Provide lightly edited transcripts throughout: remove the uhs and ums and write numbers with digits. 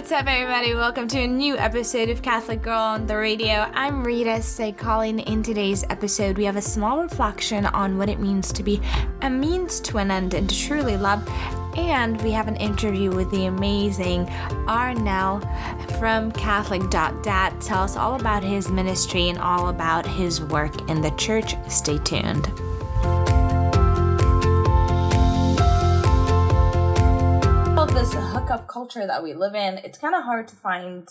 What's up, everybody? Welcome to a new episode of Catholic Girl on the Radio. I'm Rita calling. In today's episode, we have a small reflection on what it means to be a means to an end and to truly love. And we have an interview with the amazing Arnell from Catholic.Dad. Tell us all about his ministry and all about his work in the church. Stay tuned. This hookup culture that we live in, it's kind of hard to find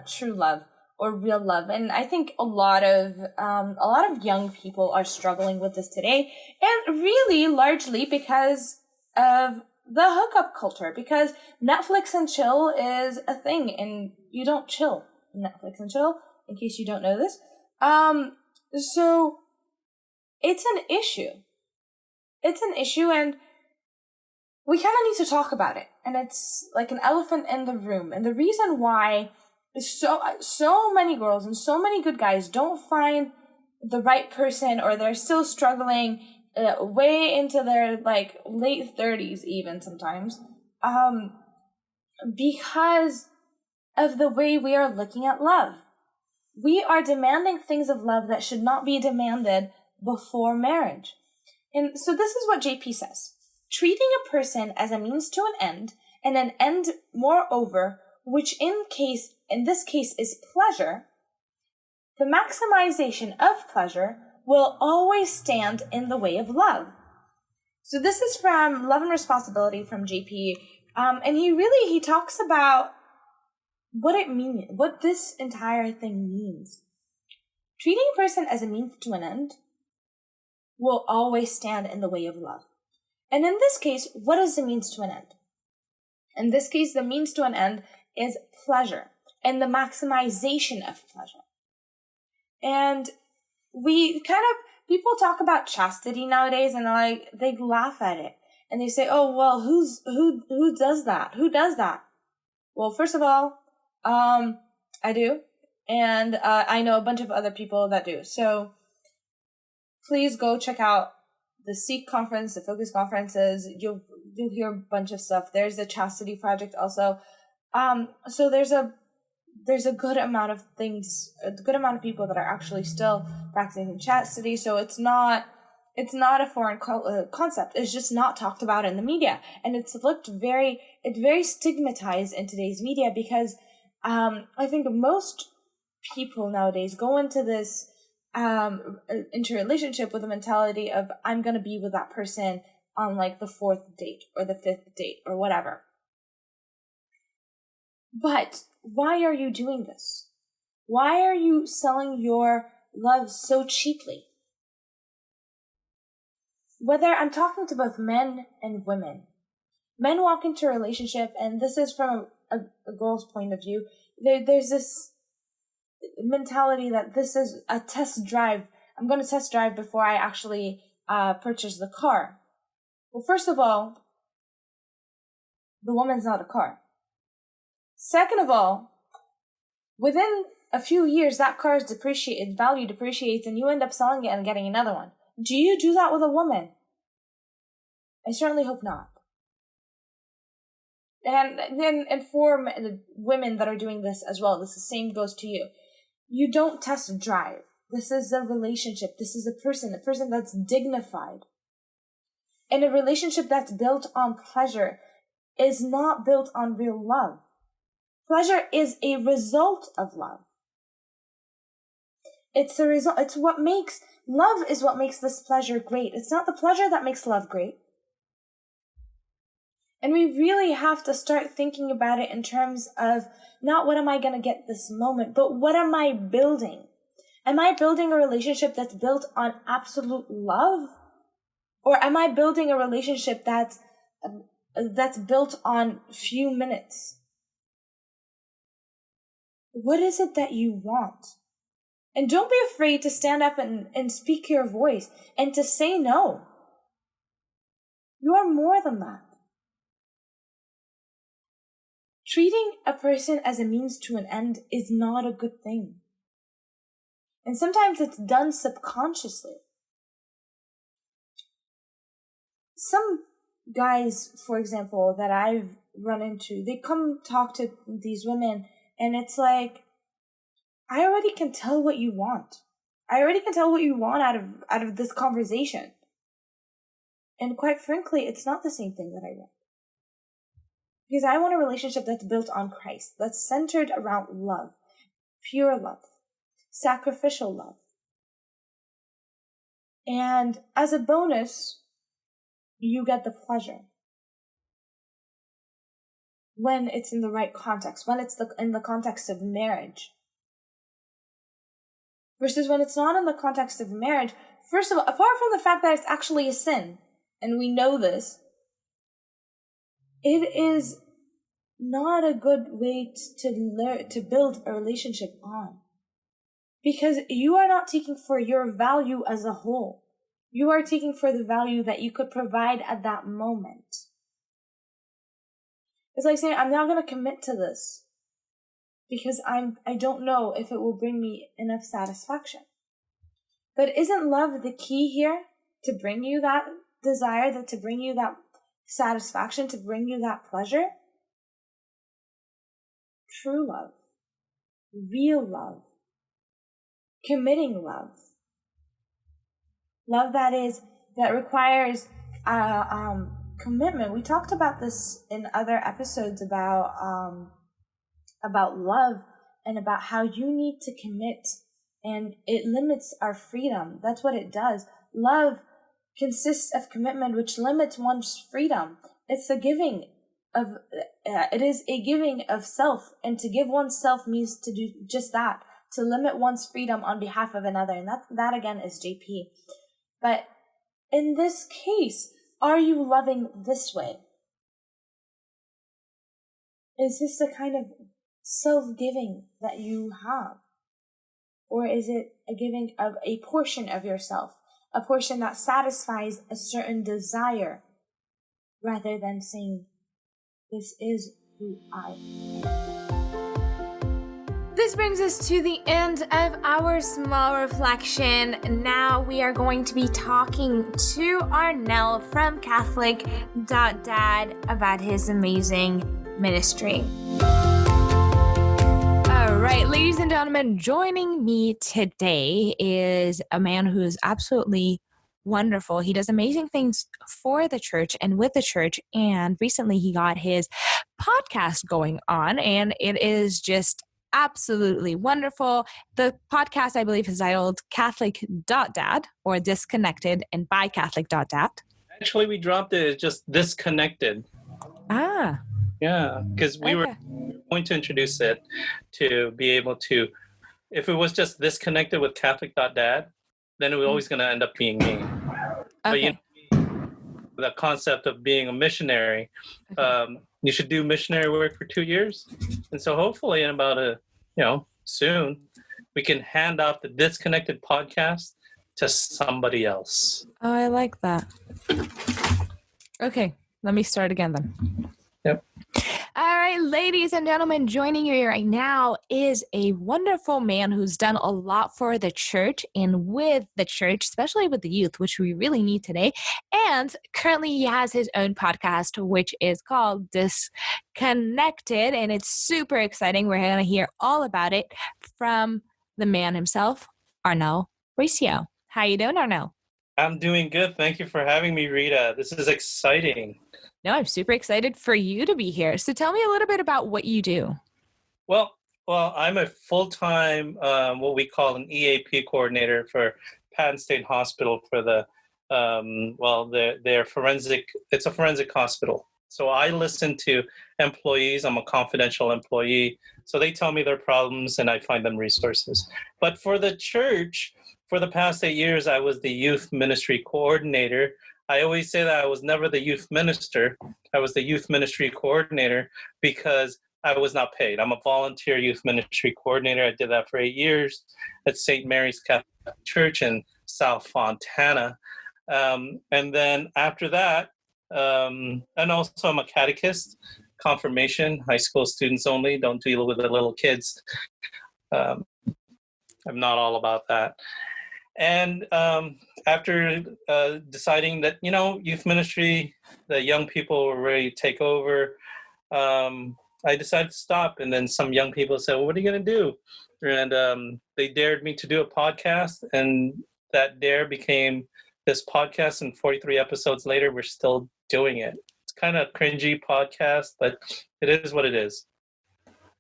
true love or real love, and I think a lot of young people are struggling with this today, and really largely because of the hookup culture. Because Netflix and chill is a thing, and you don't chill Netflix and chill. In case you don't know this, so it's an issue. It's an issue, and we kind of need to talk about it, and it's like an elephant in the room. And the reason why is so many girls and so many good guys don't find the right person, or they're still struggling way into their like late 30s even sometimes, because of the way we are looking at love. We are demanding things of love that should not be demanded before marriage. And so this is what JP says. Treating a person as a means to an end, and an end moreover, which in this case is pleasure, the maximization of pleasure will always stand in the way of love. So this is from Love and Responsibility from JP, and he talks about what it means, what this entire thing means. Treating a person as a means to an end will always stand in the way of love. And in this case, what is the means to an end? In this case, the means to an end is pleasure and the maximization of pleasure. And people talk about chastity nowadays, and they laugh at it. And they say, oh, well, who does that? Who does that? Well, first of all, I do. And I know a bunch of other people that do. So please go check out the Seek conference, the Focus conferences. You'll hear a bunch of stuff. There's the Chastity Project also. So there's a good amount of things, a good amount of people that are actually still practicing chastity. So it's not a foreign concept. It's just not talked about in the media, and it's very stigmatized in today's media because I think most people nowadays go into this into a relationship with a mentality of I'm going to be with that person on like the 4th date or the 5th date or whatever. But why are you doing this? Why are you selling your love so cheaply? Whether I'm talking to both men and women. Men walk into a relationship, and this is from a girl's point of view. There's this mentality that this is a test drive. I'm going to test drive before I actually purchase the car. Well, first of all, the woman's not a car. Second of all, within a few years, that car's value depreciates, and you end up selling it and getting another one. Do you do that with a woman? I certainly hope not. And for women that are doing this as well, the same goes to you. You don't test drive. This is a relationship. This is a person that's dignified. And a relationship that's built on pleasure is not built on real love. Pleasure is a result of love. It's a result. It's what makes love is what makes this pleasure great. It's not the pleasure that makes love great. And we really have to start thinking about it in terms of not what am I going to get this moment, but what am I building? Am I building a relationship that's built on absolute love? Or am I building a relationship that's built on few minutes? What is it that you want? And don't be afraid to stand up and speak your voice and to say no. You are more than that. Treating a person as a means to an end is not a good thing. And sometimes it's done subconsciously. Some guys, for example, that I've run into. They come talk to these women, and it's like, I already can tell what you want. I already can tell what you want out of this conversation. And quite frankly, it's not the same thing that I want. Because I want a relationship that's built on Christ, that's centered around love, pure love, sacrificial love. And as a bonus, you get the pleasure. When it's in the right context, when it's in the context of marriage. Versus when it's not in the context of marriage, first of all, apart from the fact that it's actually a sin, and we know this, it is not a good way to build a relationship on. Because you are not taking for your value as a whole. You are taking for the value that you could provide at that moment. It's like saying, I'm not going to commit to this because I don't know if it will bring me enough satisfaction. But isn't love the key here to bring you that desire, to bring you that satisfaction, to bring you that pleasure? True love, real love, committing love, love that requires commitment. We talked about this in other episodes about love and about how you need to commit, and it limits our freedom. That's what it does. Love consists of commitment, which limits one's freedom. It's a giving of it is a giving of self, and to give oneself means to do just that, to limit one's freedom on behalf of another, and that again is JP. But in this case, are you loving this way? Is this the kind of self-giving that you have? Or is it a giving of a portion of yourself, a portion that satisfies a certain desire, rather than saying, this is who I am? This brings us to the end of our small reflection. Now we are going to be talking to Arnell from Catholic.Dad about his amazing ministry. All right, ladies and gentlemen, joining me today is a man who is absolutely wonderful. He does amazing things for the church and with the church, and recently he got his podcast going on, and it is just absolutely wonderful. The podcast, I believe, is titled Catholic.Dad or Disconnected and by Catholic.Dad. Actually, we dropped it. It's just Disconnected. Ah. Yeah, because we were going to introduce it to be able to, if it was just Disconnected with Catholic.Dad, then it was always going to end up being me. Okay. But the concept of being a missionary, you should do missionary work for 2 years. And so hopefully in about soon, we can hand off the Disconnected podcast to somebody else. Oh, I like that. Okay, let me start again then. Yep. All right, ladies and gentlemen, joining you right now is a wonderful man who's done a lot for the church and with the church, especially with the youth, which we really need today. And currently he has his own podcast, which is called Disconnected, and it's super exciting. We're going to hear all about it from the man himself, Arnell Recio. How you doing, Arnell? I'm doing good. Thank you for having me, Rita. This is exciting. No, I'm super excited for you to be here. So tell me a little bit about what you do. Well, I'm a full-time, what we call an EAP coordinator for Patton State Hospital for the, their forensic, it's a forensic hospital. So I listen to employees. I'm a confidential employee. So they tell me their problems and I find them resources. But for the church, for the past 8 years, I was the youth ministry coordinator. I always say that I was never the youth minister. I was the youth ministry coordinator because I was not paid. I'm a volunteer youth ministry coordinator. I did that for 8 years at St. Mary's Catholic Church in South Fontana. And then after that, and also I'm a catechist, confirmation, high school students only, don't deal with the little kids. I'm not all about that. And after deciding that, youth ministry, the young people were ready to take over, I decided to stop. And then some young people said, well, what are you going to do? And they dared me to do a podcast. And that dare became this podcast. And 43 episodes later, we're still doing it. It's kind of a cringy podcast, but it is what it is.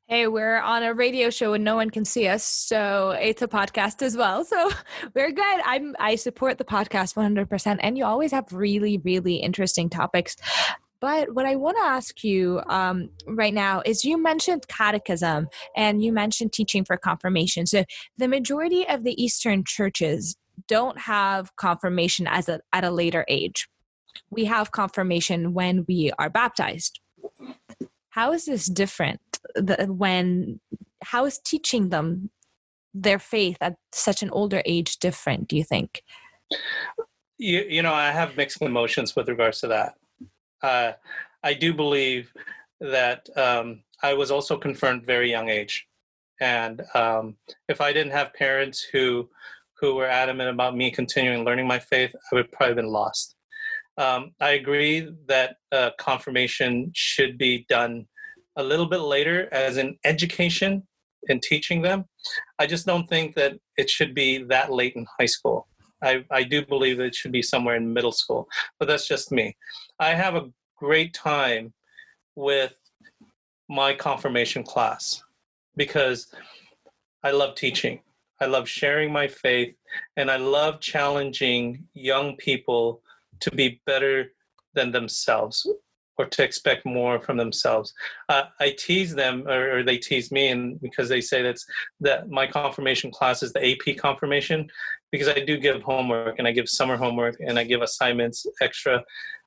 Hey, we're on a radio show and no one can see us, so it's a podcast as well. So we're good. I support the podcast 100%, and you always have really, really interesting topics. But what I want to ask you right now is, you mentioned catechism and you mentioned teaching for confirmation. So the majority of the Eastern churches don't have confirmation at a later age. We have confirmation when we are baptized. How is this different? How is teaching them their faith at such an older age different, do you think? You know, I have mixed emotions with regards to that. I do believe that I was also confirmed very young age. And if I didn't have parents who were adamant about me continuing learning my faith, I would probably have been lost. I agree that confirmation should be done a little bit later as an education and teaching them. I just don't think that it should be that late in high school. I do believe that it should be somewhere in middle school, but that's just me. I have a great time with my confirmation class because I love teaching. I love sharing my faith, and I love challenging young people to be better than themselves, or to expect more from themselves. I tease them, or they tease me, and because they say that my confirmation class is the AP confirmation, because I do give homework, and I give summer homework, and I give assignments extra,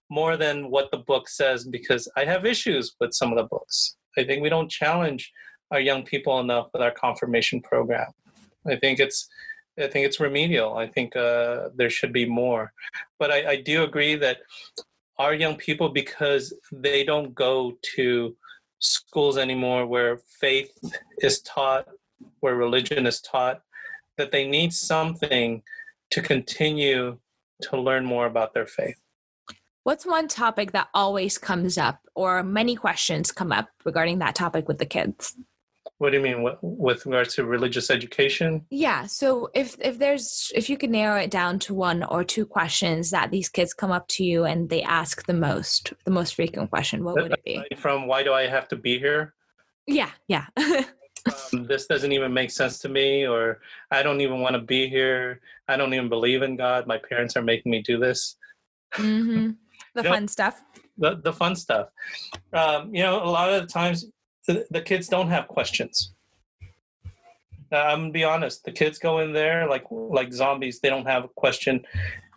more than what the book says, because I have issues with some of the books. I think we don't challenge our young people enough with our confirmation program. I think it's remedial. I think there should be more. But I do agree that our young people, because they don't go to schools anymore where faith is taught, where religion is taught, that they need something to continue to learn more about their faith. What's one topic that always comes up, or many questions come up regarding that topic with the kids? What do you mean with regards to religious education? Yeah. So if you could narrow it down to one or two questions that these kids come up to you and they ask the most frequent question, what would it be? From why do I have to be here? Yeah. This doesn't even make sense to me, or I don't even want to be here. I don't even believe in God. My parents are making me do this. Mm-hmm. The fun stuff. The fun stuff. A lot of the times the kids don't have questions. I'm gonna be honest. The kids go in there like zombies. They don't have a question,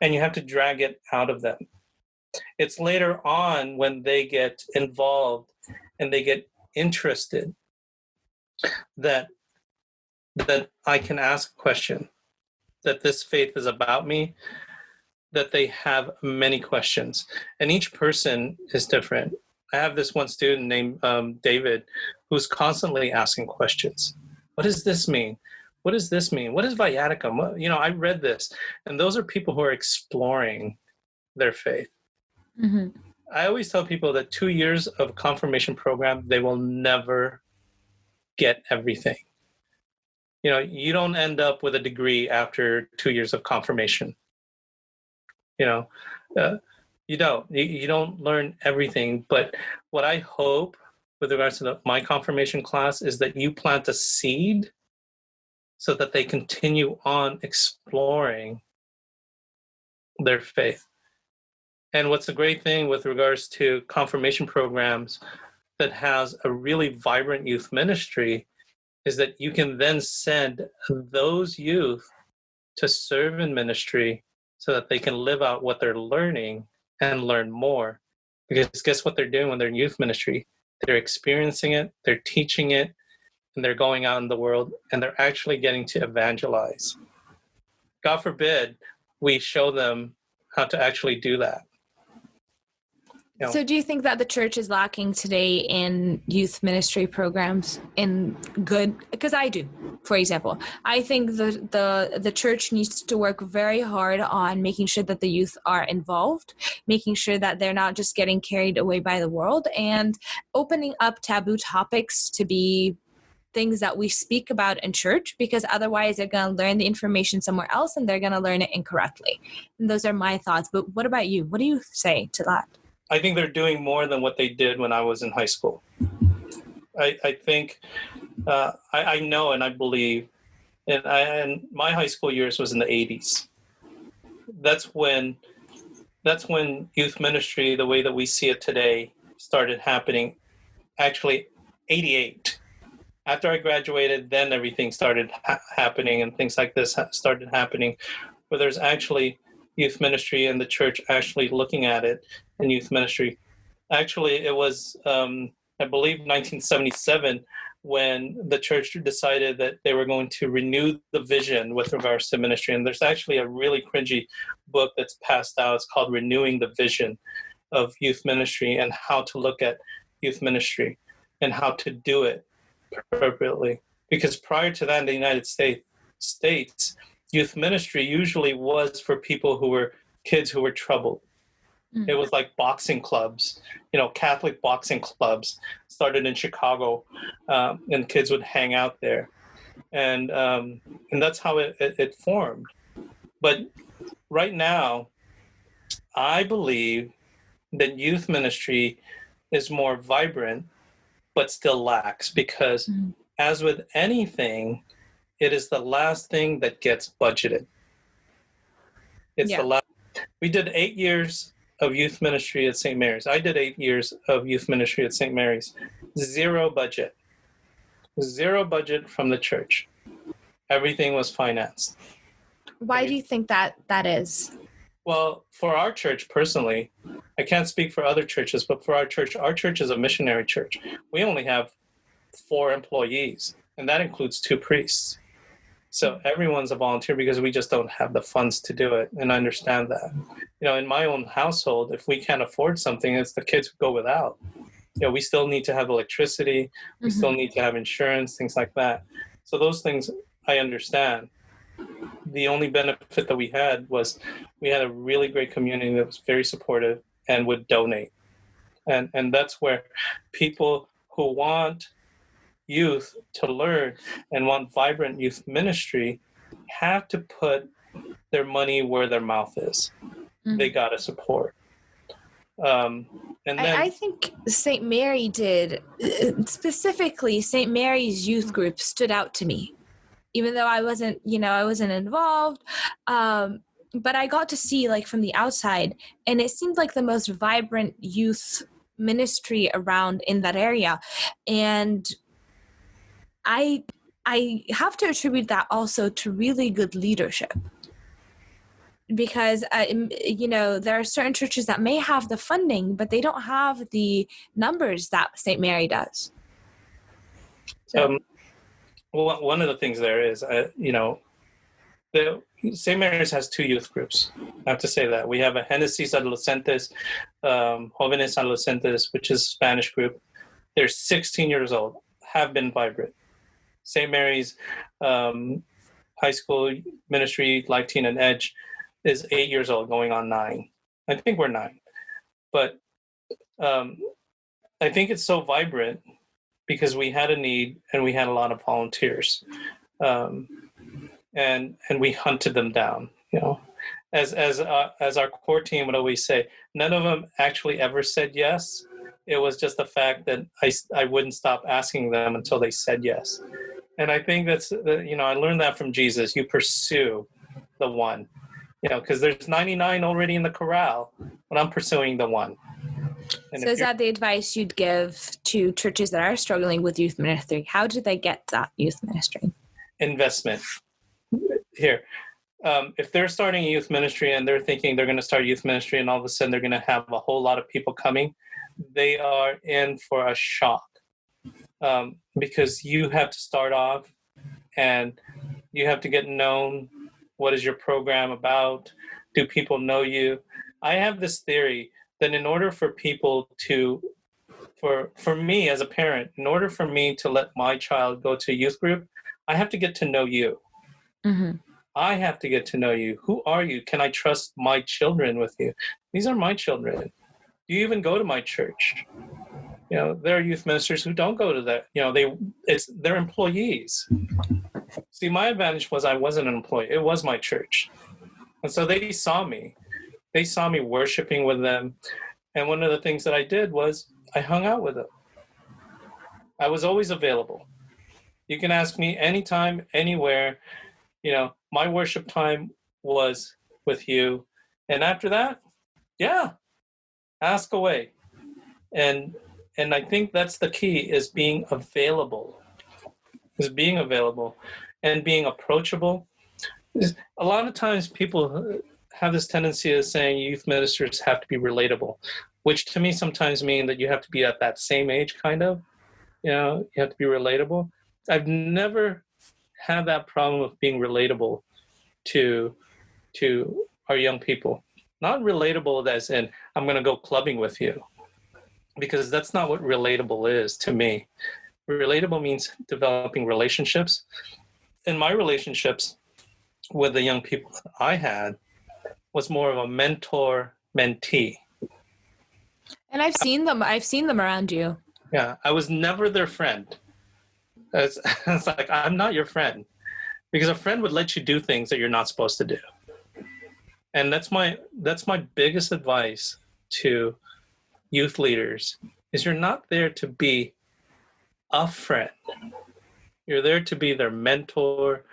and you have to drag it out of them. It's later on when they get involved and they get interested that I can ask a question, that this faith is about me, that they have many questions, and each person is different. I have this one student named David, who's constantly asking questions. What does this mean? What does this mean? What is viaticum? I read this. And those are people who are exploring their faith. Mm-hmm. I always tell people that 2 years of confirmation program, they will never get everything. You don't end up with a degree after 2 years of confirmation. You don't learn everything. But what I hope with regards to my confirmation class is that you plant a seed so that they continue on exploring their faith. And what's a great thing with regards to confirmation programs that has a really vibrant youth ministry is that you can then send those youth to serve in ministry so that they can live out what they're learning and learn more. Because guess what they're doing when they're in youth ministry? They're experiencing it, they're teaching it, and they're going out in the world, and they're actually getting to evangelize. God forbid we show them how to actually do that. You know, So do you think that the church is lacking today in youth ministry programs in good? Because I do, for example. I think the church needs to work very hard on making sure that the youth are involved, making sure that they're not just getting carried away by the world, and opening up taboo topics to be things that we speak about in church, because otherwise they're going to learn the information somewhere else and they're going to learn it incorrectly. And those are my thoughts. But what about you? What do you say to that? I think they're doing more than what they did when I was in high school. I think, I know and I believe, and my high school years was in the 80s. That's when youth ministry, the way that we see it today, started happening. Actually, 88. After I graduated, then everything started happening, and things like this started happening, where there's actually youth ministry and the church actually looking at it in youth ministry. Actually, it was, I believe, 1977 when the church decided that they were going to renew the vision with regards to ministry. And there's actually a really cringy book that's passed out. It's called Renewing the Vision of Youth Ministry, and how to look at youth ministry and how to do it appropriately. Because prior to that, in the United States, youth ministry usually was for people who were kids who were troubled. It was like boxing clubs, Catholic boxing clubs started in Chicago, and kids would hang out there. And that's how it formed. But right now, I believe that youth ministry is more vibrant, but still lacks, because as with anything, it is the last thing that gets budgeted. It's the last. We did 8 years of youth ministry at St. Mary's. I did 8 years of youth ministry at St. Mary's. Zero budget from the church. Everything was financed. Why do you think that is? Well, for our church personally, I can't speak for other churches, but for our church is a missionary church. We only have 4 employees, and that includes 2 priests. So everyone's a volunteer because we just don't have the funds to do it, and I understand that. In my own household, if we can't afford something, it's the kids who go without. We still need to have electricity, we still need to have insurance, things like that. So those things I understand. The only benefit that we had was we had a really great community that was very supportive and would donate. And that's where people who want youth to learn and want vibrant youth ministry have to put their money where their mouth is. They got to support. And then I think St. Mary did, specifically St. Mary's youth group stood out to me, even though I wasn't involved. But I got to see from the outside, and it seemed like the most vibrant youth ministry around in that area. And I have to attribute that also to really good leadership, because there are certain churches that may have the funding, but they don't have the numbers that St. Mary does. So. Well, one of the things there is, St. Mary's has 2 youth groups. I have to say that. We have a Génesis Adolescentes, Jóvenes Adolescentes, which is a Spanish group. They're 16 years old, have been vibrant. St. Mary's high school ministry, Life Teen and Edge, is 8 years old, going on 9. I think we're 9. But I think it's so vibrant because we had a need and we had a lot of volunteers. And we hunted them down, As our core team would always say, none of them actually ever said yes. It was just the fact that I wouldn't stop asking them until they said yes. And I think that's, I learned that from Jesus. You pursue the one, because there's 99 already in the corral, but I'm pursuing the one. And so is that the advice you'd give to churches that are struggling with youth ministry? How do they get that youth ministry? Investment. Here. If they're starting a youth ministry and they're thinking they're going to start youth ministry and all of a sudden they're going to have a whole lot of people coming, they are in for a shock. Because you have to start off and you have to get known. What is your program about? Do people know you? I have this theory then in order for people to, for me as a parent, in order for me to let my child go to a youth group, I have to get to know you. Mm-hmm. I have to get to know you. Who are you? Can I trust my children with you? These are my children. Do you even go to my church? There are youth ministers who don't go to that. They're employees. See, my advantage was I wasn't an employee. It was my church. And so they saw me. They saw me worshiping with them. And one of the things that I did was I hung out with them. I was always available. You can ask me anytime, anywhere. My worship time was with you. And after that, yeah, ask away. And I think that's the key, is being available. And being approachable. A lot of times people have this tendency of saying youth ministers have to be relatable, which to me sometimes mean that you have to be at that same age, kind of. You have to be relatable. I've never had that problem of being relatable to our young people. Not relatable as in, I'm going to go clubbing with you, because that's not what relatable is to me. Relatable means developing relationships. And my relationships with the young people that I had was more of a mentor-mentee. And I've seen them around you. Yeah, I was never their friend. It's like, I'm not your friend, because a friend would let you do things that you're not supposed to do. And that's my biggest advice to youth leaders, is you're not there to be a friend. You're there to be their mentor,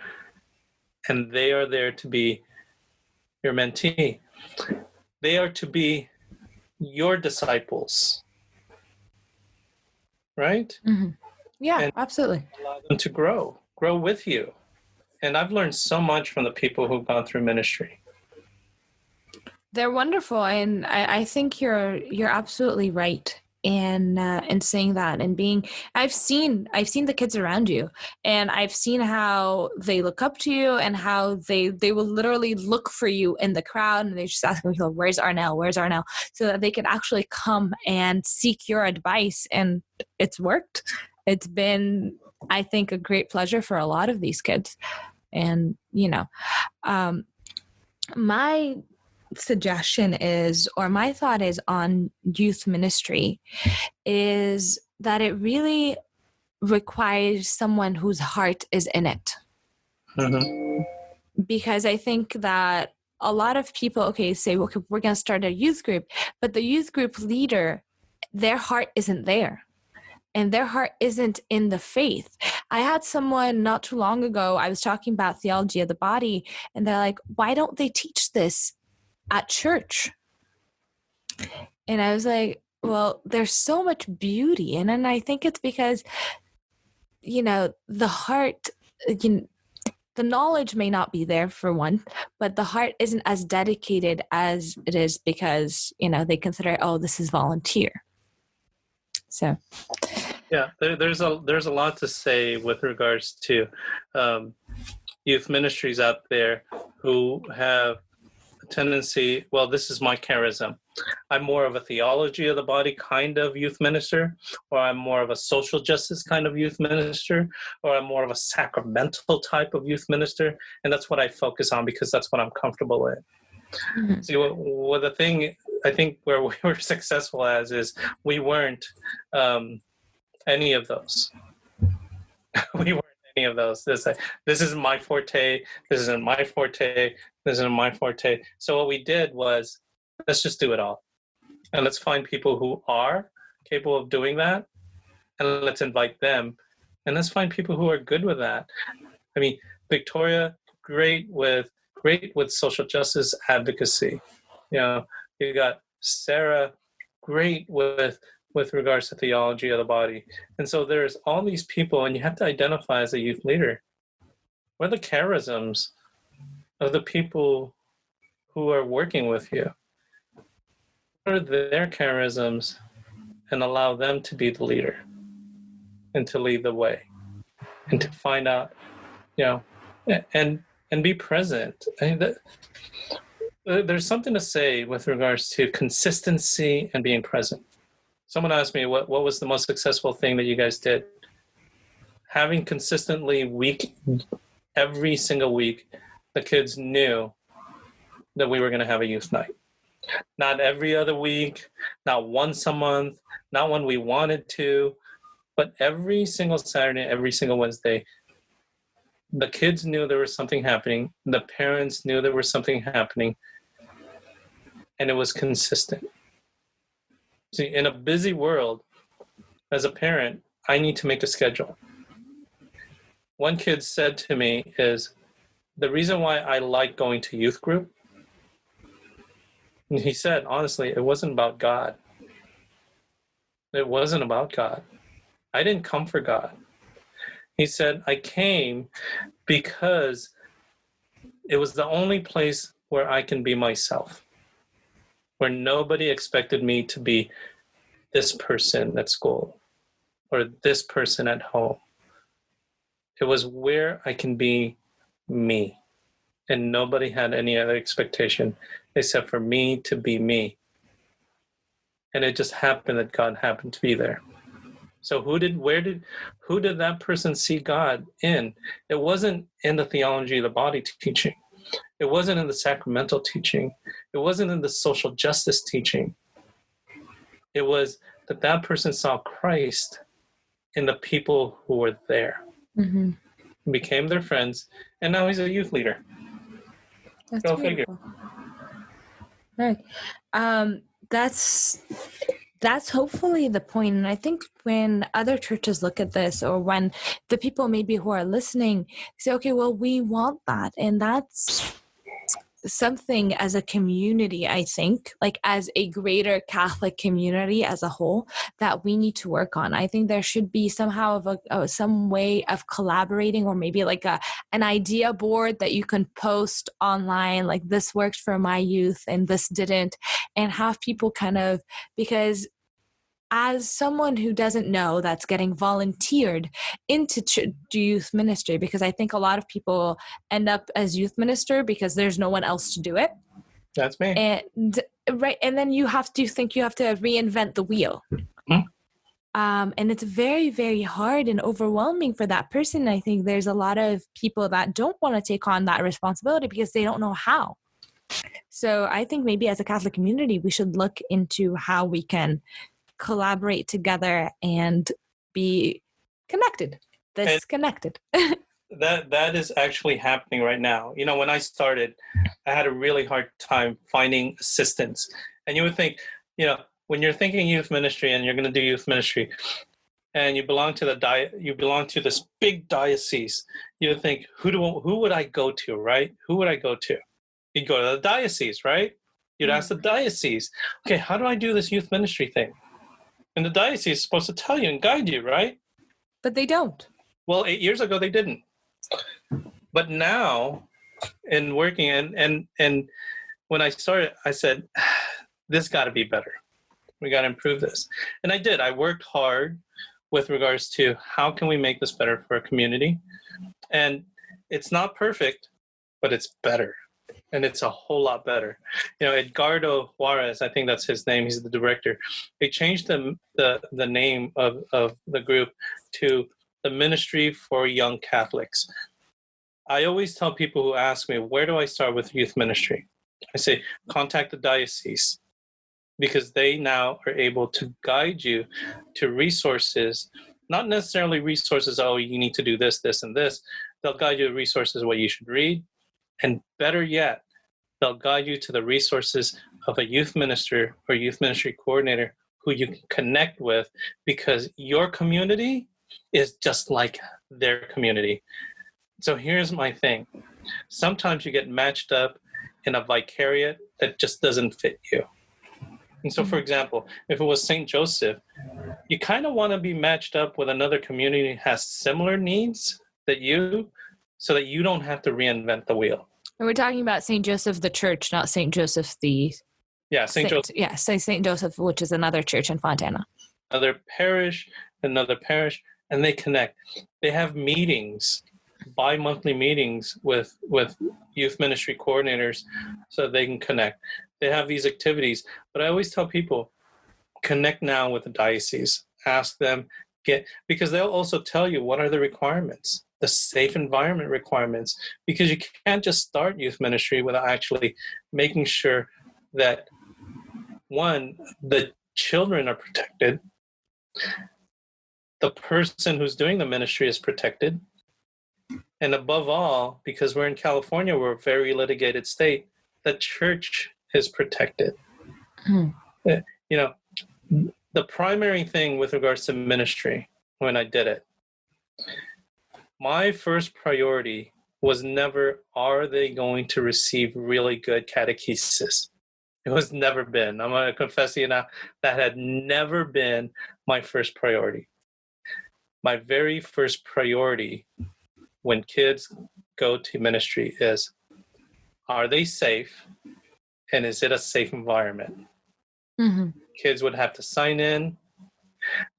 and they are there to be your mentee. They are to be your disciples, right? Mm-hmm. Yeah, and absolutely. Allow them to grow with you. And I've learned so much from the people who've gone through ministry. They're wonderful, and I think you're absolutely right in saying that. And I've seen the kids around you, and I've seen how they look up to you, and how they will literally look for you in the crowd, and they just ask me, "Where's Arnell?" So that they can actually come and seek your advice, and it's worked. It's been, I think, a great pleasure for a lot of these kids, and my suggestion is, or my thought is on youth ministry, is that it really requires someone whose heart is in it. Mm-hmm. Because I think that a lot of people, say, okay, we're going to start a youth group, but the youth group leader, their heart isn't there. And their heart isn't in the faith. I had someone not too long ago, I was talking about theology of the body, and they're like, why don't they teach this at church? And I was like, well, there's so much beauty. And then I think it's because, the heart, the knowledge may not be there for one, but the heart isn't as dedicated as it is because, they consider, this is volunteer. So, yeah, there's a lot to say with regards to youth ministries out there who have a tendency. Well, this is my charism. I'm more of a theology of the body kind of youth minister, or I'm more of a social justice kind of youth minister, or I'm more of a sacramental type of youth minister, and that's what I focus on because that's what I'm comfortable with. Mm-hmm. See, what the thing I think where we were successful as is we weren't any of those. We weren't any of those. This isn't my forte. This isn't my forte. This isn't my forte. So what we did was, let's just do it all. And let's find people who are capable of doing that. And let's invite them. And let's find people who are good with that. I mean, Victoria, great with social justice advocacy. You got Sarah, great with regards to theology of the body. And so there's all these people, and you have to identify as a youth leader. What are the charisms of the people who are working with you? What are their charisms? And allow them to be the leader and to lead the way and to find out, and be present. I mean, there's something to say with regards to consistency and being present. Someone asked me, what was the most successful thing that you guys did? Having consistently every single week, the kids knew that we were going to have a youth night. Not every other week, not once a month, not when we wanted to, but every single Saturday, every single Wednesday, the kids knew there was something happening. The parents knew there was something happening. And it was consistent. See, in a busy world, as a parent, I need to make a schedule. One kid said to me is, the reason why I like going to youth group, and he said, honestly, it wasn't about God. It wasn't about God. I didn't come for God. He said, I came because it was the only place where I can be myself, where nobody expected me to be this person at school or this person at home. It was where I can be me, and nobody had any other expectation except for me to be me. And it just happened that God happened to be there. So who did that person see God in? It wasn't in the theology of the body teaching. It wasn't in the sacramental teaching. It wasn't in the social justice teaching. It was that person saw Christ in the people who were there. Mm-hmm. Became their friends, and now he's a youth leader. That's Go beautiful. figure. Right. That's hopefully the point. And I think when other churches look at this, or when the people maybe who are listening say, okay, well, we want that. And that's something as a community, I think, like as a greater Catholic community as a whole, that we need to work on. I think there should be somehow of some way of collaborating, or maybe like an idea board that you can post online, like this worked for my youth and this didn't, and have people kind of, because as someone who doesn't know, that's getting volunteered into youth ministry, because I think a lot of people end up as youth minister because there's no one else to do it. That's me. And right, and then you have to reinvent the wheel. Mm-hmm. And it's very, very hard and overwhelming for that person. I think there's a lot of people that don't want to take on that responsibility because they don't know how. So I think maybe as a Catholic community, we should look into how we can collaborate together and be connected. Disconnected. That is actually happening right now. You know, when I started, I had a really hard time finding assistants. And you would think, you know, when you're thinking youth ministry and you're going to do youth ministry, and you belong to this big diocese, you would think, who would I go to, right? Who would I go to? You'd go to the diocese, right? You'd ask the diocese, okay, how do I do this youth ministry thing? And the diocese is supposed to tell you and guide you, right? But they don't. Well, 8 years ago, they didn't. But now, in working, and when I started, I said, this got to be better. We got to improve this. And I did. I worked hard with regards to how can we make this better for a community. And it's not perfect, but it's better. And it's a whole lot better. You know, Edgardo Juarez, I think that's his name. He's the director. They changed the name of the group to the Ministry for Young Catholics. I always tell people who ask me, where do I start with youth ministry? I say, contact the diocese, because they now are able to guide you to resources, not necessarily resources, oh, you need to do this, this, and this. They'll guide you to resources, what you should read. And better yet, they'll guide you to the resources of a youth minister or youth ministry coordinator who you can connect with, because your community is just like their community. So here's my thing. Sometimes you get matched up in a vicariate that just doesn't fit you. And so, for example, if it was St. Joseph, you kind of want to be matched up with another community that has similar needs that you, so that you don't have to reinvent the wheel. And we're talking about St. Joseph the church, not St. Joseph the... Yeah, St. Joseph. Yeah, St. Joseph, which is another church in Fontana. Another parish, and they connect. They have meetings bi-monthly meetings with youth ministry coordinators so they can connect. They have these activities, but I always tell people, connect now with the diocese. Ask them, because they'll also tell you what are the requirements, the safe environment requirements, because you can't just start youth ministry without actually making sure that, one, the children are protected, the person who's doing the ministry is protected, and above all, because we're in California, we're a very litigated state, the church is protected. You know, the primary thing with regards to ministry, when I did it, my first priority was never, are they going to receive really good catechesis? It was never been. I'm going to confess to you now, that had never been my first priority. My very first priority when kids go to ministry is, are they safe? And is it a safe environment? Mm-hmm. Kids would have to sign in.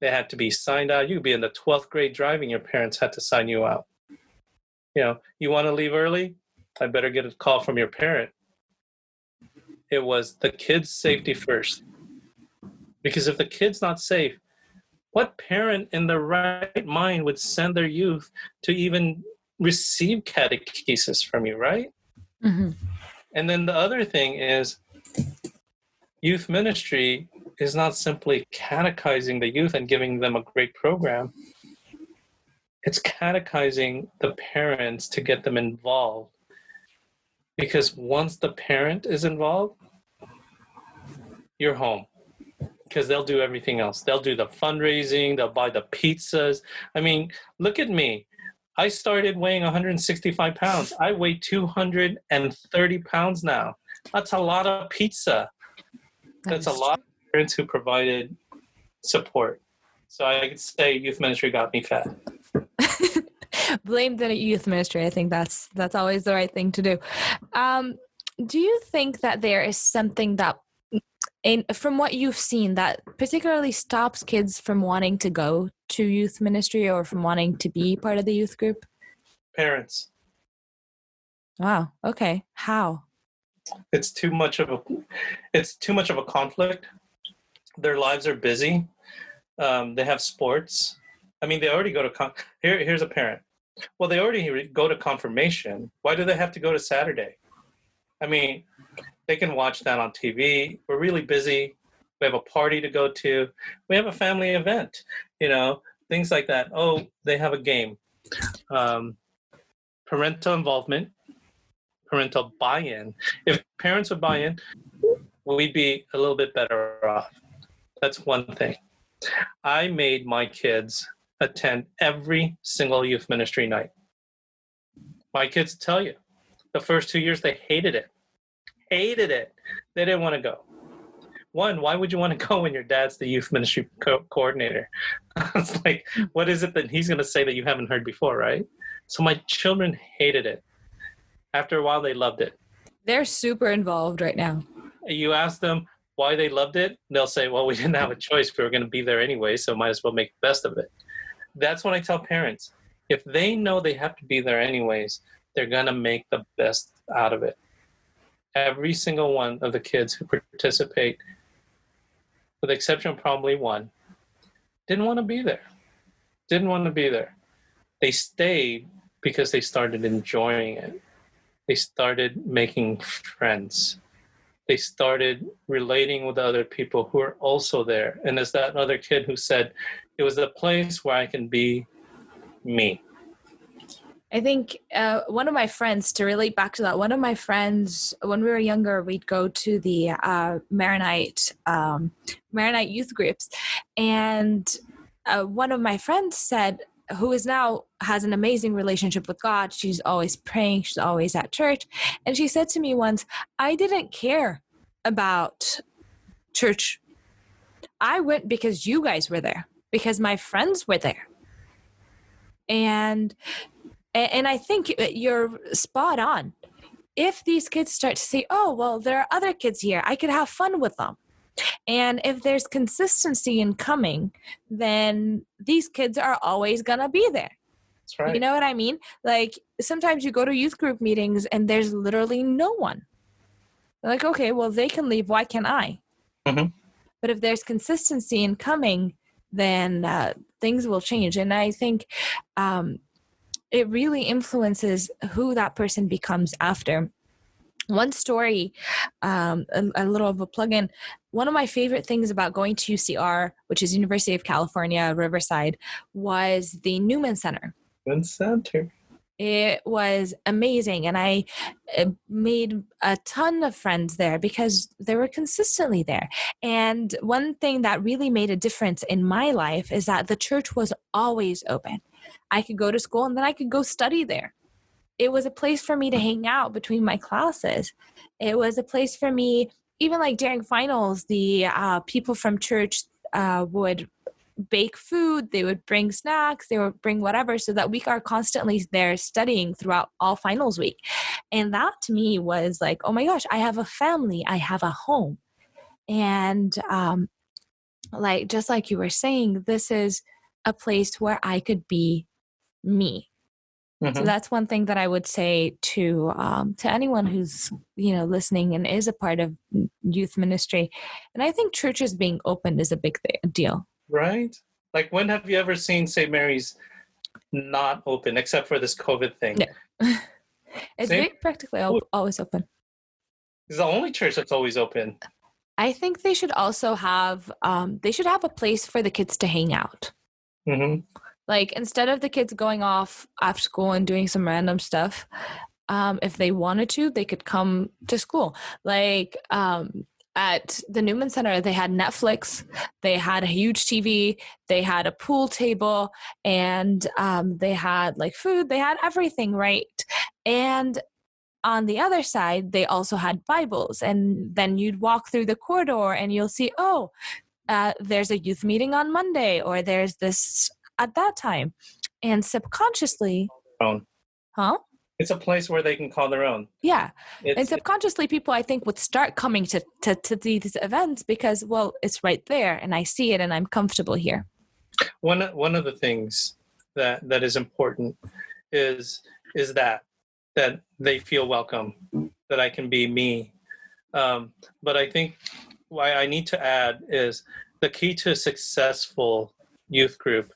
They had to be signed out. You could be in the 12th grade driving. Your parents had to sign you out. You know, you want to leave early? I better get a call from your parent. It was the kid's safety first. Because if the kid's not safe, what parent in their right mind would send their youth to even receive catechesis from you, right? Mm-hmm. And then the other thing is, youth ministry is not simply catechizing the youth and giving them a great program. It's catechizing the parents to get them involved. Because once the parent is involved, you're home. Because they'll do everything else. They'll do the fundraising, they'll buy the pizzas. I mean, look at me. I started weighing 165 pounds. I weigh 230 pounds now. That's a lot of pizza. That's a lot of parents who provided support. So I could say youth ministry got me fat. Blame the youth ministry. I think that's always the right thing to do. Do you think that there is something that, from what you've seen, that particularly stops kids from wanting to go to youth ministry or from wanting to be part of the youth group? Parents. Wow. Okay. How? It's too much of a conflict. Their lives are busy. They have sports. I mean, they already go to here's a parent. Well, they already go to confirmation. Why do they have to go to Saturday? I mean, they can watch that on TV. We're really busy. We have a party to go to. We have a family event, things like that. Oh, they have a game. Parental involvement, parental buy-in. If parents would buy in, we'd be a little bit better off. That's one thing. I made my kids attend every single youth ministry night. My kids tell you, the first 2 years they hated it. They didn't want to go. One, why would you want to go when your dad's the youth ministry coordinator? It's like, what is it that he's going to say that you haven't heard before, right? So my children hated it. After a while, they loved it. They're super involved right now. You ask them why they loved it, they'll say, well, we didn't have a choice. We were going to be there anyway, so might as well make the best of it. That's what I tell parents. If they know they have to be there anyways, they're going to make the best out of it. Every single one of the kids who participate, with the exception of probably one, didn't want to be there. They stayed because they started enjoying it. They started making friends. They started relating with other people who are also there. And as that other kid who said, it was a place where I can be me. I think one of my friends, to relate back to that, one of my friends, when we were younger, we'd go to the Maronite youth groups. And one of my friends said, who is now has an amazing relationship with God. She's always praying. She's always at church. And she said to me once, I didn't care about church. I went because you guys were there, because my friends were there. And I think you're spot on. If these kids start to say, oh, well, there are other kids here, I could have fun with them. And if there's consistency in coming, then these kids are always going to be there. That's right. You know what I mean? Like sometimes you go to youth group meetings and there's literally no one. They're like, okay, well, they can leave. Why can't I? Mm-hmm. But if there's consistency in coming, then things will change. And I think it really influences who that person becomes after. One story, a little of a plug-in. One of my favorite things about going to UCR, which is University of California, Riverside, was the Newman Center. It was amazing. And I made a ton of friends there because they were consistently there. And one thing that really made a difference in my life is that the church was always open. I could go to school and then I could go study there. It was a place for me to hang out between my classes. It was a place for me, even like during finals, the people from church would bake food, they would bring snacks, they would bring whatever, so that we are constantly there studying throughout all finals week. And that to me was like, oh my gosh, I have a family, I have a home. And like just like you were saying, this is a place where I could be me. Mm-hmm. So that's one thing that I would say to anyone who's listening and is a part of youth ministry. And I think churches being open is a big deal. Right? Like, when have you ever seen St. Mary's not open, except for this COVID thing? No. It's practically always open. It's the only church that's always open. I think they should also have a place for the kids to hang out. Mm-hmm. Like, instead of the kids going off after school and doing some random stuff, if they wanted to, they could come to school. Like, at the Newman Center, they had Netflix, they had a huge TV, they had a pool table, and they had like food, they had everything, right? And on the other side, they also had Bibles. And then you'd walk through the corridor and you'll see, there's a youth meeting on Monday, or there's this at that time. And subconsciously, it's a place where they can call their own. Yeah. And subconsciously, people, I think, would start coming to these events because, well, it's right there and I see it and I'm comfortable here. One of the things that is important is that they feel welcome, that I can be me. But I think why I need to add is the key to a successful youth group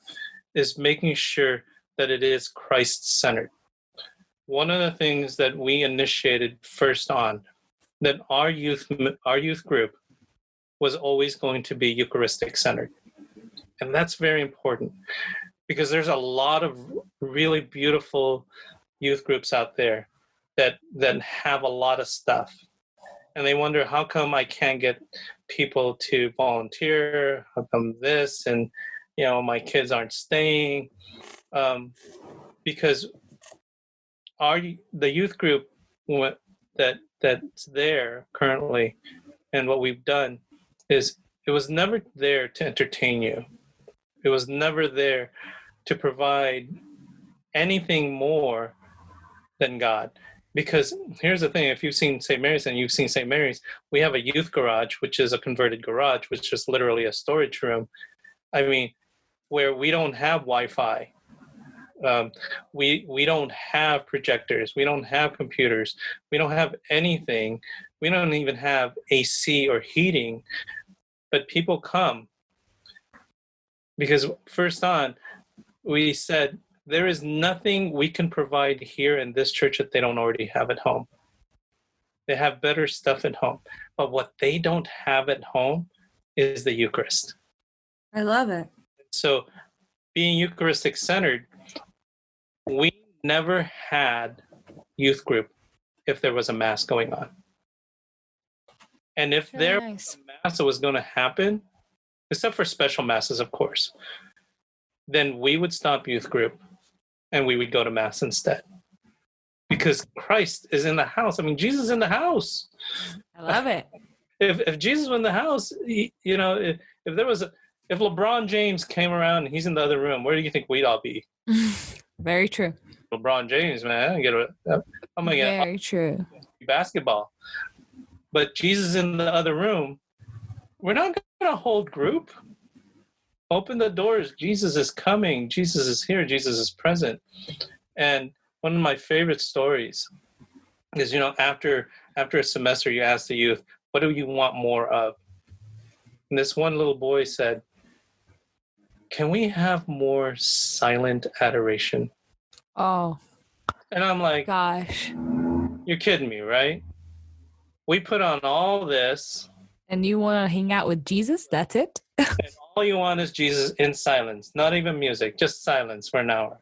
is making sure that it is Christ-centered. One of the things that we initiated first on, that our youth group was always going to be Eucharistic-centered. And that's very important because there's a lot of really beautiful youth groups out there that have a lot of stuff. And they wonder, how come I can't get people to volunteer? How come this? And, my kids aren't staying. Because the youth group that's there currently, and what we've done is it was never there to entertain you. It was never there to provide anything more than God. Because here's the thing, if you've seen St. Mary's and you've seen St. Mary's, we have a youth garage, which is a converted garage, which is literally a storage room. I mean, where we don't have Wi-Fi. We don't have projectors. We don't have computers. We don't have anything. We don't even have AC or heating. But people come because first on, we said, there is nothing we can provide here in this church that they don't already have at home. They have better stuff at home. But what they don't have at home is the Eucharist. I love it. So being Eucharistic-centered, we never had youth group if there was a mass going on. And if there was a mass that was going to happen, except for special masses, of course, then we would stop youth group and we would go to mass instead. Because Christ is in the house. I mean, Jesus is in the house. I love it. If Jesus was in the house, if LeBron James came around and he's in the other room, where do you think we'd all be? Very true. LeBron James, man, I'm gonna get very true basketball. But Jesus in the other room, we're not gonna hold group. Open the doors. Jesus is coming. Jesus is here. Jesus is present. And one of my favorite stories is, after a semester, you ask the youth, what do you want more of? And this one little boy said, can we have more silent adoration? Oh, And I'm like, gosh. you're kidding me, right? We put on all this. And you want to hang out with Jesus? That's it? And all you want is Jesus in silence, not even music, just silence for an hour.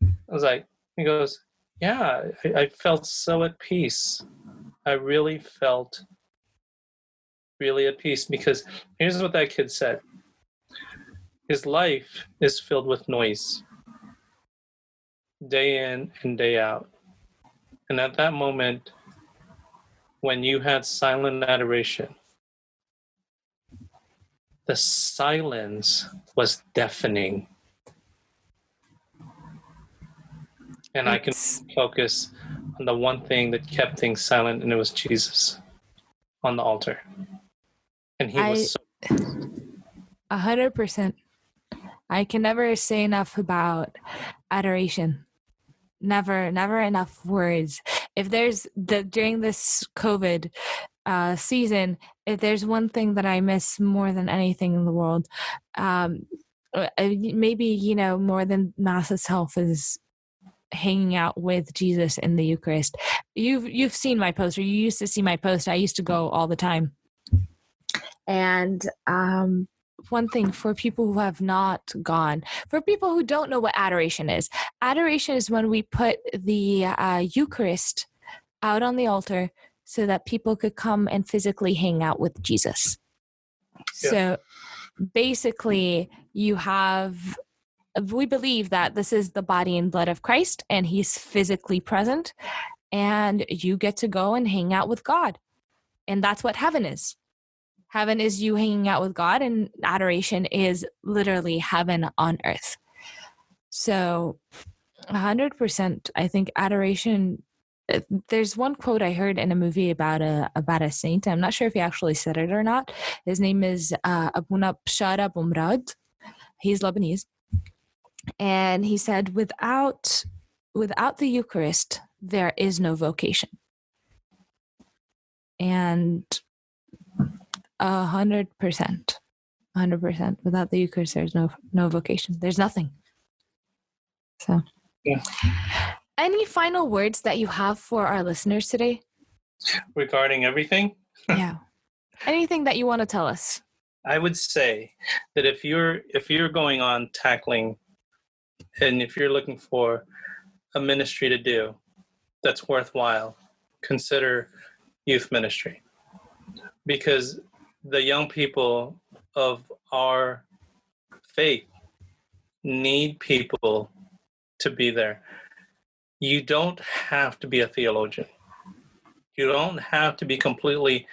I was like, he goes, yeah, I felt so at peace. I really felt really at peace, because here's what that kid said. His life is filled with noise, day in and day out. And at that moment, when you had silent adoration, the silence was deafening. And I can focus on the one thing that kept things silent, and it was Jesus on the altar. And he was so 100%. I can never say enough about adoration. Never enough words. If there's during this COVID season, if there's one thing that I miss more than anything in the world, maybe, more than Mass itself, is hanging out with Jesus in the Eucharist. You've seen my post, or you used to see my post. I used to go all the time. And one thing for people who have not gone, for people who don't know what adoration is when we put the Eucharist out on the altar so that people could come and physically hang out with Jesus. Yeah. So basically, we believe that this is the body and blood of Christ, and he's physically present, and you get to go and hang out with God. And that's what heaven is. Heaven is you hanging out with God, and adoration is literally heaven on earth. So 100%, I think adoration, there's one quote I heard in a movie about a saint. I'm not sure if he actually said it or not. His name is Abuna Bshara Bumrad. He's Lebanese. And he said, without the Eucharist, there is no vocation. And 100%. Without the Eucharist, there's no vocation. There's nothing. So, yeah. Any final words that you have for our listeners today? Regarding everything? Yeah. Anything that you want to tell us? I would say that if you're going on tackling, and if you're looking for a ministry to do that's worthwhile, consider youth ministry. Because the young people of our faith need people to be there. You don't have to be a theologian. You don't have to be completely,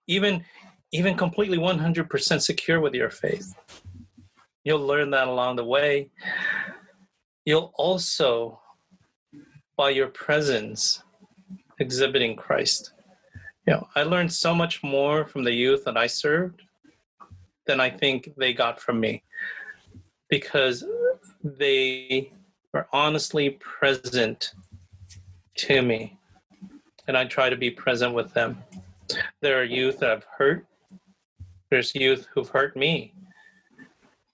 even completely 100% secure with your faith. You'll learn that along the way. You'll also, by your presence, exhibiting Christ. I learned so much more from the youth that I served than I think they got from me, because they were honestly present to me, and I try to be present with them. There are youth that I've hurt. There's youth who've hurt me,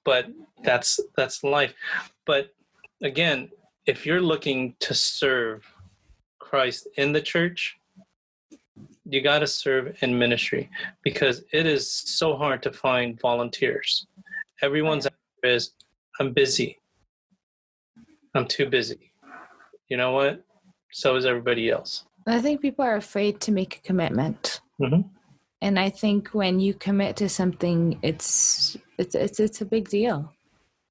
but that's life. But again, if you're looking to serve Christ in the church, you got to serve in ministry, because it is so hard to find volunteers. Everyone's answer is, I'm busy. I'm too busy. You know what? So is everybody else. I think people are afraid to make a commitment. Mm-hmm. And I think when you commit to something, it's a big deal.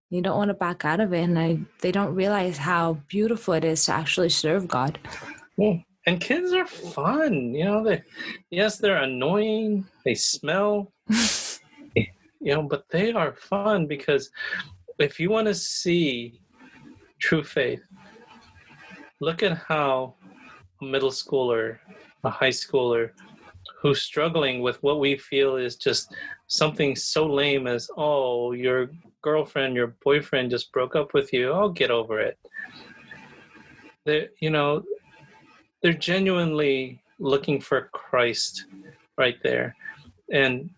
You don't want to back out of it, and they don't realize how beautiful it is to actually serve God. Yeah. And kids are fun, they're annoying, they smell, but they are fun, because if you want to see true faith, look at how a middle schooler, a high schooler who's struggling with what we feel is just something so lame as, oh, your girlfriend, your boyfriend just broke up with you. Oh, get over it. They're genuinely looking for Christ right there. And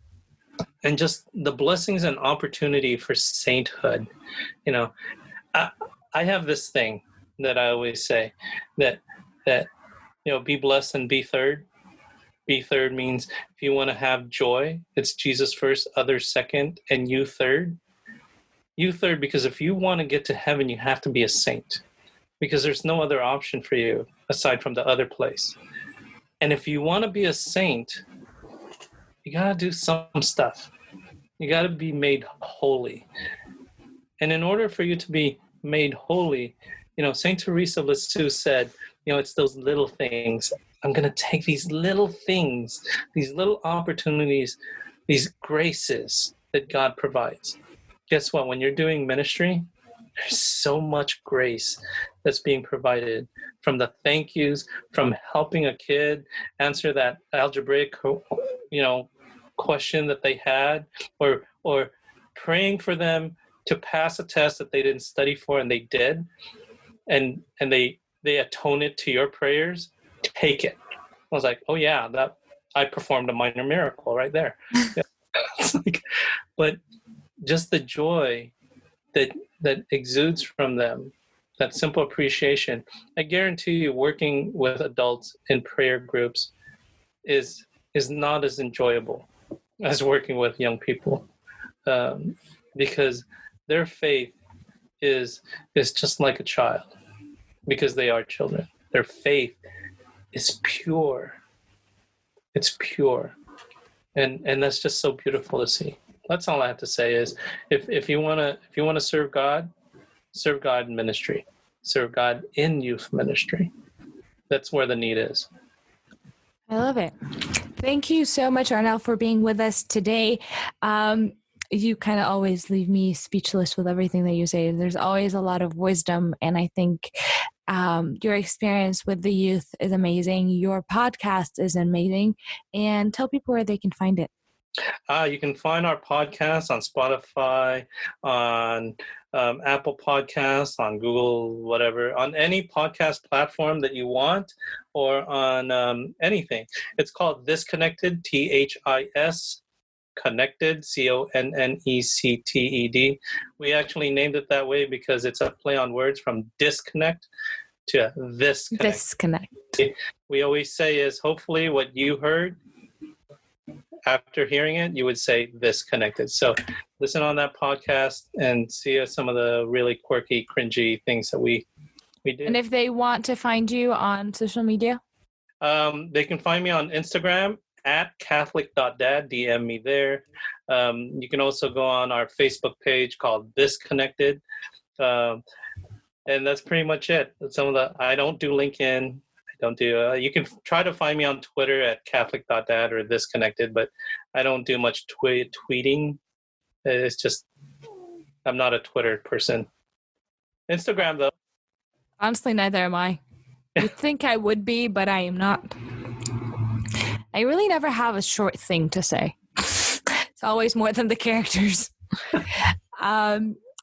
just the blessings and opportunity for sainthood. I have this thing that I always say that be blessed and be third. Be third means if you want to have joy, it's Jesus first, others second, and you third. You third, because if you want to get to heaven, you have to be a saint, because there's no other option for you aside from the other place. And if you want to be a saint, you got to do some stuff. You got to be made holy. And in order for you to be made holy, Saint Teresa of Lisieux said, it's those little things. I'm going to take these little things, these little opportunities, these graces that God provides. Guess what? When you're doing ministry, there's so much grace that's being provided, from the thank yous, from helping a kid answer that algebraic, question that they had, or praying for them to pass a test that they didn't study for and they did, and they atone it to your prayers. Take it. I was like, oh yeah, that I performed a minor miracle right there. But just the joy that exudes from them, that simple appreciation. I guarantee you, working with adults in prayer groups is not as enjoyable as working with young people, because their faith is just like a child, because they are children. Their faith is pure. It's pure, and that's just so beautiful to see. That's all I have to say is, if you want to serve God in ministry, serve God in youth ministry. That's where the need is. I love it. Thank you so much, Arnel, for being with us today. You kind of always leave me speechless with everything that you say. There's always a lot of wisdom, and I think your experience with the youth is amazing. Your podcast is amazing. And tell people where they can find it. You can find our podcast on Spotify, on Apple Podcasts, on Google, whatever, on any podcast platform that you want, or on anything. It's called This Connected, THIS Connected, CONNECTED. We actually named it that way because it's a play on words from disconnect to this connect. Disconnect. We always say is, hopefully what you heard, after hearing it, you would say this connected. So listen on that podcast and see some of the really quirky, cringy things that we do. And if they want to find you on social media? They can find me on Instagram at Catholic.Dad. DM me there. You can also go on our Facebook page called This Connected. And that's pretty much it. I don't do LinkedIn. Don't do. You can try to find me on Twitter at Catholic.Dad or This Connected, but I don't do much tweeting. It's just, I'm not a Twitter person. Instagram, though. Honestly, neither am I. You'd think I would be, but I am not. I really never have a short thing to say. It's always more than the characters.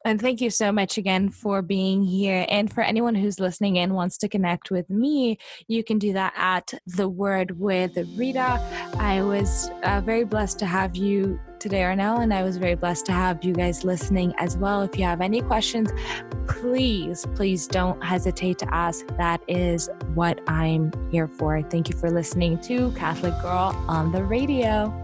And thank you so much again for being here. And for anyone who's listening and wants to connect with me, you can do that at The Word with Rita. I was very blessed to have you today, Arnel, and I was very blessed to have you guys listening as well. If you have any questions, please don't hesitate to ask. That is what I'm here for. Thank you for listening to Catholic Girl on the Radio.